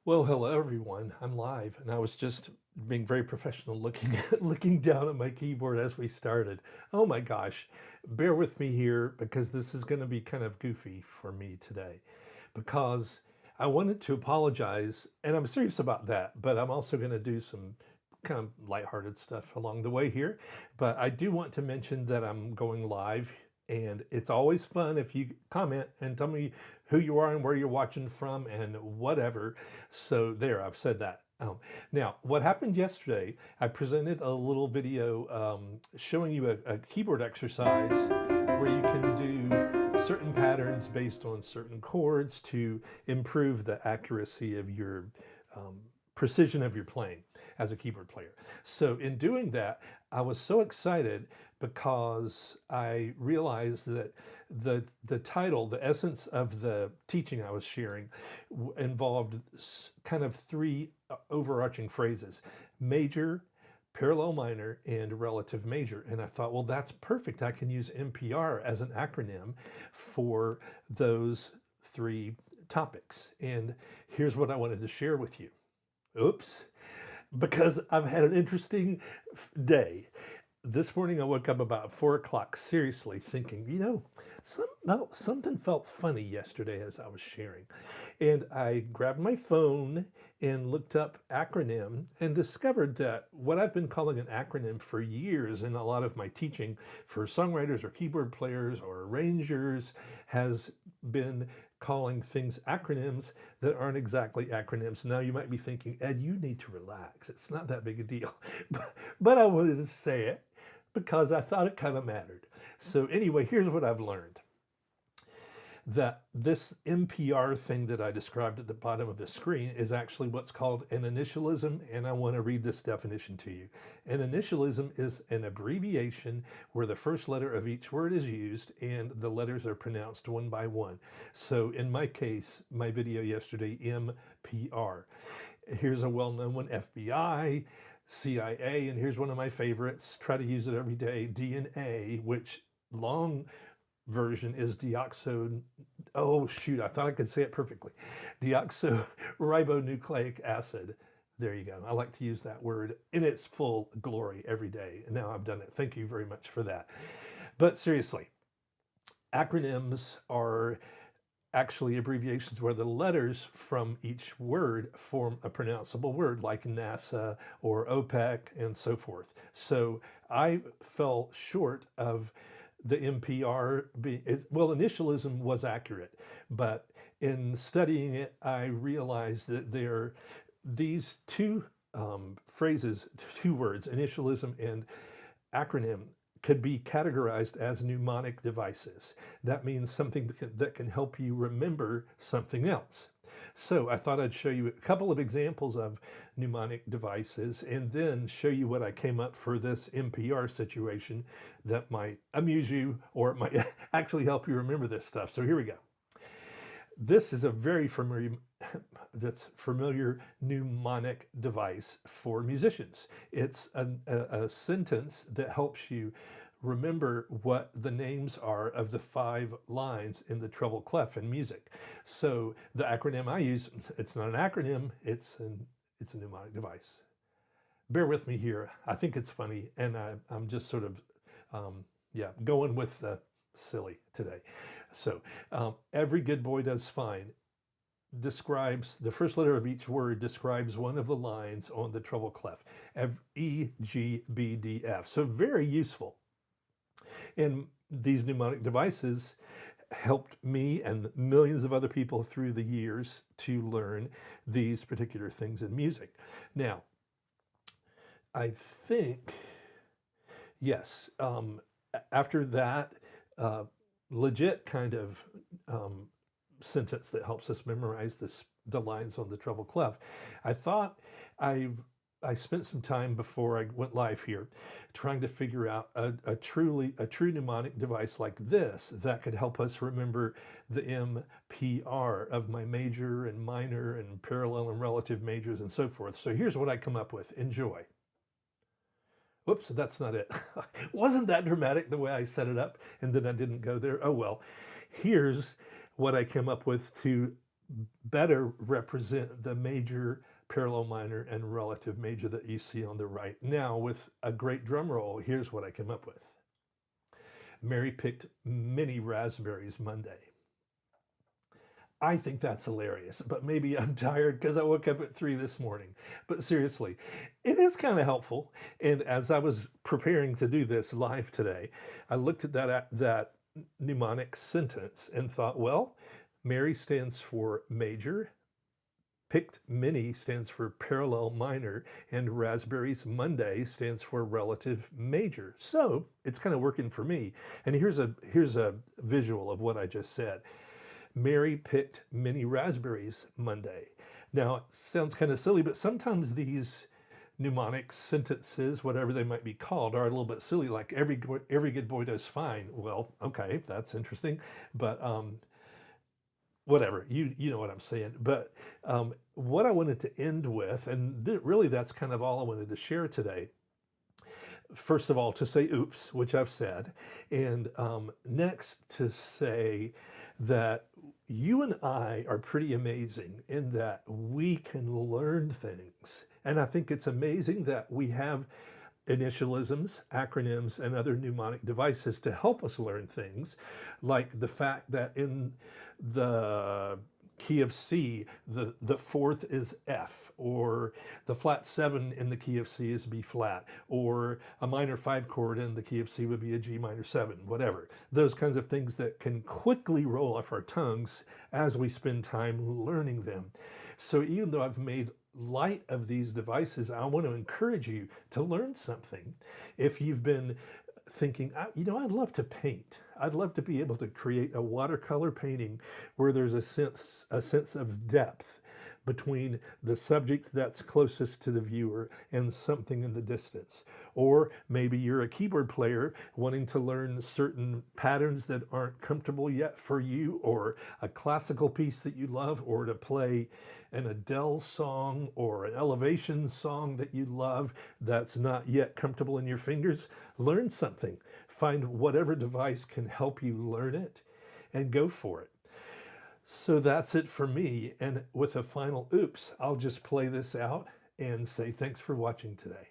Well, hello everyone. I'm live, and I was just being very professional, looking down at my keyboard as we started. Oh my gosh, bear with me here because this is going to be kind of goofy for me today, because I wanted to apologize, and I'm serious about that. But I'm also going to do some kind of lighthearted stuff along the way here. But I do want to mention that I'm going live. And it's always fun if you comment and tell me who you are and where you're watching from and whatever. So there, I've said that. Now, what happened yesterday, I presented a little video showing you a keyboard exercise where you can do certain patterns based on certain chords to improve the accuracy of your precision of your playing as a keyboard player. So in doing that, I was so excited because I realized that the title, the essence of the teaching I was sharing involved kind of three overarching phrases: major, parallel minor, and relative major. And I thought, well, that's perfect. I can use MPR as an acronym for those three topics. And here's what I wanted to share with you. Oops, because I've had an interesting day. This morning I woke up about 4 o'clock, seriously thinking, something felt funny yesterday as I was sharing. And I grabbed my phone and looked up acronym and discovered that what I've been calling an acronym for years in a lot of my teaching for songwriters or keyboard players or arrangers has been calling things acronyms that aren't exactly acronyms. Now you might be thinking, Ed, you need to relax. It's not that big a deal. But I wanted to say it because I thought it kind of mattered. So anyway, here's what I've learned. That this MPR thing that I described at the bottom of the screen is actually what's called an initialism, and I want to read this definition to you. An initialism is an abbreviation where the first letter of each word is used and the letters are pronounced one by one. So in my case, my video yesterday, MPR. Here's a well-known one: FBI, CIA, and here's one of my favorites, try to use it every day, DNA, which long version is oh shoot, I thought I could say it perfectly. Deoxyribonucleic acid. There you go. I like to use that word in its full glory every day. And now I've done it. Thank you very much for that. But seriously, acronyms are actually abbreviations where the letters from each word form a pronounceable word, like NASA or OPEC and so forth. So I fell short of the MPR being, well, initialism was accurate, but in studying it, I realized that these two phrases, two words, initialism and acronym, could be categorized as mnemonic devices. That means something that can help you remember something else. So I thought I'd show you a couple of examples of mnemonic devices and then show you what I came up for this MPR situation that might amuse you or it might actually help you remember this stuff. So here we go. This is a very familiar mnemonic device for musicians. It's a sentence that helps you remember what the names are of the 5 lines in the treble clef in music. So the acronym I use, it's not an acronym, it's a mnemonic device. Bear with me here. I think it's funny, and I'm just sort of, going with the silly today. So every good boy does fine describes the first letter of each word describes one of the lines on the treble clef. E, G, B, D, F. So very useful. And these mnemonic devices helped me and millions of other people through the years to learn these particular things in music. Now, I think, yes, after that legit kind of sentence that helps us memorize the lines on the treble clef, I thought I spent some time before I went live here trying to figure out a true mnemonic device like this that could help us remember the MPR of my major and minor and parallel and relative majors and so forth. So here's what I come up with. Enjoy. Whoops, that's not it. Wasn't that dramatic the way I set it up and then I didn't go there? Oh well. Here's what I came up with to better represent the major, parallel minor, and relative major that you see on the right. Now, with a great drum roll, here's what I came up with. Mary picked many raspberries Monday. I think that's hilarious, but maybe I'm tired because I woke up at 3 this morning. But seriously, it is kind of helpful. And as I was preparing to do this live today, I looked at that mnemonic sentence and thought, well, Mary stands for major, picked many stands for parallel minor, and raspberries Monday stands for relative major. So it's kind of working for me. And here's a visual of what I just said. Mary picked many raspberries Monday. Now, it sounds kind of silly, but sometimes these mnemonic sentences, whatever they might be called, are a little bit silly, like every good boy does fine. Well, okay, that's interesting, but whatever, you know what I'm saying. But what I wanted to end with, and really that's kind of all I wanted to share today, first of all, to say oops, which I've said, and next to say that you and I are pretty amazing in that we can learn things. And I think it's amazing that we have initialisms, acronyms, and other mnemonic devices to help us learn things, like the fact that in the key of C, the fourth is F, or the flat 7 in the key of C is B flat, or a minor 5 chord in the key of C would be a G minor 7, whatever. Those kinds of things that can quickly roll off our tongues as we spend time learning them. So even though I've made light of these devices, I want to encourage you to learn something. If you've been thinking, I'd love to paint. I'd love to be able to create a watercolor painting where there's a sense of depth between the subject that's closest to the viewer and something in the distance. Or maybe you're a keyboard player wanting to learn certain patterns that aren't comfortable yet for you, or a classical piece that you love, or to play an Adele song or an Elevation song that you love that's not yet comfortable in your fingers. Learn something. Find whatever device can help you learn it and go for it. So that's it for me. And with a final oops, I'll just play this out and say thanks for watching today.